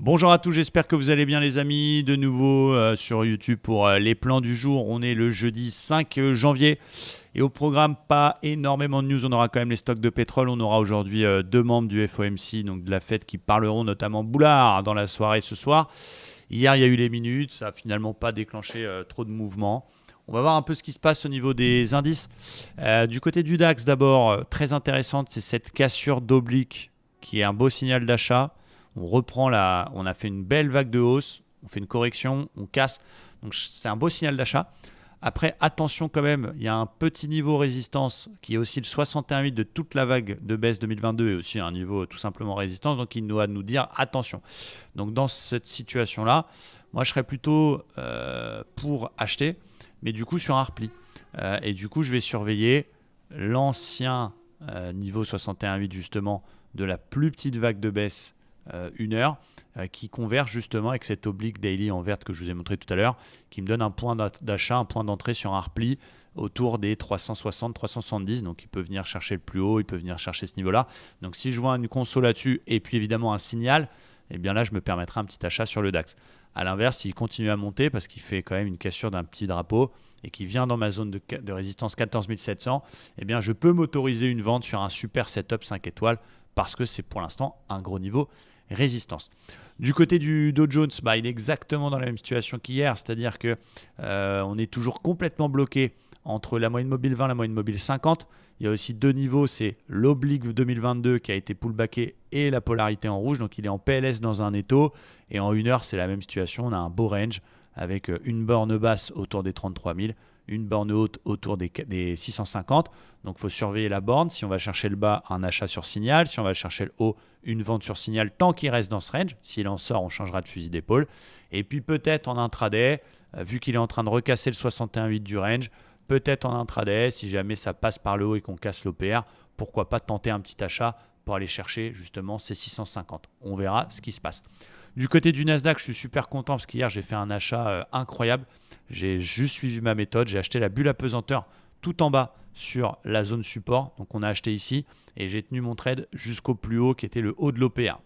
Bonjour à tous, j'espère que vous allez bien les amis, de nouveau sur YouTube pour les plans du jour. On est le jeudi 5 janvier et au programme pas énormément de news, on aura quand même les stocks de pétrole, on aura aujourd'hui deux membres du FOMC, donc de la Fed qui parleront notamment Boulard dans la soirée ce soir. Hier il y a eu les minutes, ça n'a finalement pas déclenché trop de mouvements. On va voir un peu ce qui se passe au niveau des indices. Du côté du DAX d'abord, très intéressante, c'est cette cassure d'oblique qui est un beau signal d'achat. On a fait une belle vague de hausse, on fait une correction, on casse. Donc c'est un beau signal d'achat. Après, attention quand même, il y a un petit niveau résistance qui est aussi le 61,8 de toute la vague de baisse 2022 et aussi un niveau tout simplement résistance. Donc il doit nous dire attention. Donc dans cette situation-là, moi je serais plutôt pour acheter, mais du coup sur un repli. Et du coup, je vais surveiller l'ancien niveau 61,8 justement de la plus petite vague de baisse 1 heure qui converge justement avec cette oblique daily en verte que je vous ai montré tout à l'heure, qui me donne un point d'achat, un point d'entrée sur un repli autour des 360-370. Donc il peut venir chercher le plus haut, il peut venir chercher ce niveau-là. Donc si je vois une conso là-dessus et puis évidemment un signal, eh bien là je me permettrai un petit achat sur le DAX. A l'inverse, s'il continue à monter parce qu'il fait quand même une cassure d'un petit drapeau et qui vient dans ma zone de résistance 14 700, eh bien je peux m'autoriser une vente sur un super setup 5 étoiles parce que c'est pour l'instant un gros niveau résistance. Du côté du Dow Jones, il est exactement dans la même situation qu'hier, c'est-à-dire que on est toujours complètement bloqué entre la moyenne mobile 20 et la moyenne mobile 50. Il y a aussi deux niveaux, c'est l'oblique 2022 qui a été pullbacké et la polarité en rouge, donc il est en PLS dans un étau. Et en 1 heure, c'est la même situation, on a un beau range avec une borne basse autour des 33 000, une borne haute autour des 650. Donc il faut surveiller la borne. Si on va chercher le bas, un achat sur signal. Si on va chercher le haut, une vente sur signal tant qu'il reste dans ce range. S'il en sort, on changera de fusil d'épaule. Et puis peut-être en intraday, vu qu'il est en train de recasser le 61,8 du range, peut-être en intraday, si jamais ça passe par le haut et qu'on casse l'OPR, pourquoi pas tenter un petit achat pour aller chercher justement ces 650. On verra ce qui se passe. Du côté du Nasdaq, je suis super content parce qu'hier, j'ai fait un achat incroyable. J'ai juste suivi ma méthode. J'ai acheté la bulle à pesanteur tout en bas sur la zone support. Donc, on a acheté ici et j'ai tenu mon trade jusqu'au plus haut qui était le haut de l'OPR.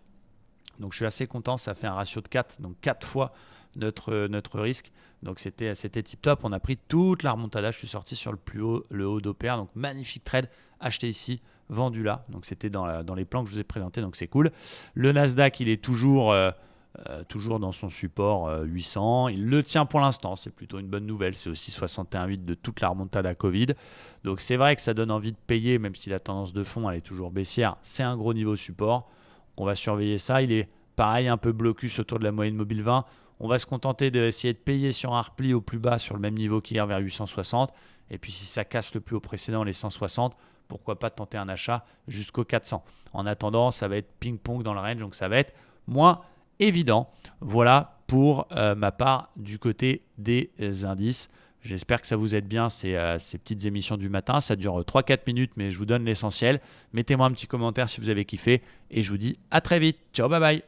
Donc, je suis assez content. Ça fait un ratio de 4, donc 4 fois notre risque. Donc, c'était tip top. On a pris toute la remontada. Je suis sorti sur le haut d'OPR. Donc, magnifique trade. Acheté ici, vendu là. Donc, c'était dans les plans que je vous ai présentés. Donc, c'est cool. Le Nasdaq, il est toujours dans son support 800. Il le tient pour l'instant, c'est plutôt une bonne nouvelle. C'est aussi 61,8 de toute la remontada Covid. Donc c'est vrai que ça donne envie de payer, même si la tendance de fond elle est toujours baissière. C'est un gros niveau support. On va surveiller ça. Il est pareil, un peu blocus autour de la moyenne mobile 20. On va se contenter d'essayer de payer sur un repli au plus bas sur le même niveau qu'hier vers 860. Et puis si ça casse le plus haut précédent, les 160, pourquoi pas tenter un achat jusqu'au 400. En attendant, ça va être ping-pong dans le range, donc ça va être moins évident. Voilà pour ma part du côté des indices. J'espère que ça vous aide bien ces petites émissions du matin. Ça dure 3-4 minutes, mais je vous donne l'essentiel. Mettez-moi un petit commentaire si vous avez kiffé et je vous dis à très vite. Ciao, bye bye.